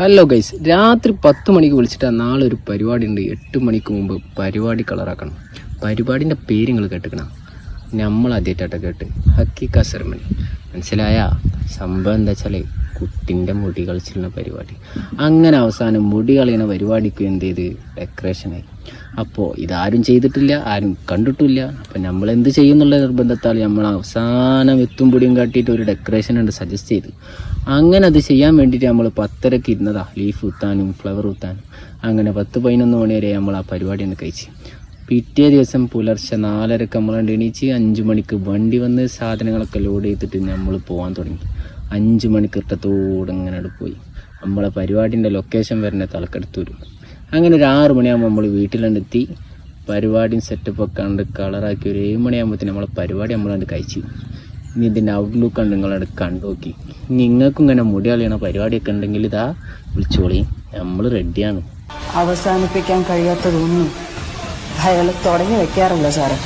Hello guys, രാത്രി 10 മണിക്ക് വിളിച്ചിട്ട് നാളെ ഒരു പരിപാടി ഉണ്ട്. 8 മണിക്ക് മുമ്പ് പരിപാടി കളറാക്കണം. പരിപാടിൻ്റെ പേര് നിങ്ങൾ കേട്ടിക്കണം. നമ്മൾ ആദ്യമായിട്ടാണ് കേട്ട് ഹക്കീക്ക സെർമണി. മനസ്സിലായ സംഭവം എന്താ വെച്ചാൽ കുട്ടിൻ്റെ മുടി കളിച്ചിരുന്ന പരിപാടി. അങ്ങനെ അവസാനം മുടി കളിയുന്ന പരിപാടിക്ക് എന്ത് ചെയ്ത് ഡെക്കറേഷനായി. അപ്പോൾ ഇതാരും ചെയ്തിട്ടില്ല, ആരും കണ്ടിട്ടില്ല. അപ്പം നമ്മൾ എന്ത് ചെയ്യുന്നുള്ള നിർബന്ധത്താൽ നമ്മൾ അവസാനം എത്തും പൊടിയും കാട്ടിയിട്ട് ഒരു ഡെക്കറേഷൻ ഉണ്ട് സജസ്റ്റ് ചെയ്ത്. അങ്ങനെ അത് ചെയ്യാൻ വേണ്ടിയിട്ട് നമ്മൾ 10:30 ഇരുന്നതാ, ലീഫ് കുത്താനും ഫ്ലവർ കുത്താനും. അങ്ങനെ 10-11 മണി വരെ നമ്മൾ ആ പരിപാടി ഒന്ന് കഴിച്ച്. പിറ്റേ ദിവസം പുലർച്ചെ 4:30 നമ്മൾ എണീച്ച് 5 മണിക്ക് വണ്ടി വന്ന് സാധനങ്ങളൊക്കെ ലോഡ് ചെയ്തിട്ട് നമ്മൾ പോകാൻ തുടങ്ങി. 5 മണിക്ക് ഇട്ടത്തോടെ ഇങ്ങനെ പോയി. നമ്മളെ പരിപാടിൻ്റെ ലൊക്കേഷൻ വരുന്ന തലക്കെടുത്തൂർ. അങ്ങനെ ഒരു 6 മണിയാകുമ്പോൾ നമ്മൾ വീട്ടിലെത്തി പരിപാടിയും സെറ്റപ്പൊക്കെ കണ്ട് കളറാക്കി ഒരു 7 മണിയാകുമ്പോഴത്തേന് നമ്മളെ പരിപാടി നമ്മളത് കഴിച്ചു. ഇനി ഇതിൻ്റെ ഔട്ട്ലുക്ക് കണ്ട് നിങ്ങളത് കണ്ടു നോക്കി. നിങ്ങൾക്കും ഇങ്ങനെ മുടി കളിയണ പരിപാടിയൊക്കെ ഉണ്ടെങ്കിൽ ഇതാ വിളിച്ചോളി, നമ്മൾ റെഡിയാണ്. അവസാനിപ്പിക്കാൻ കഴിയാത്തതൊന്നും അയാൾ തുടങ്ങി വെക്കാറില്ല സാറേ.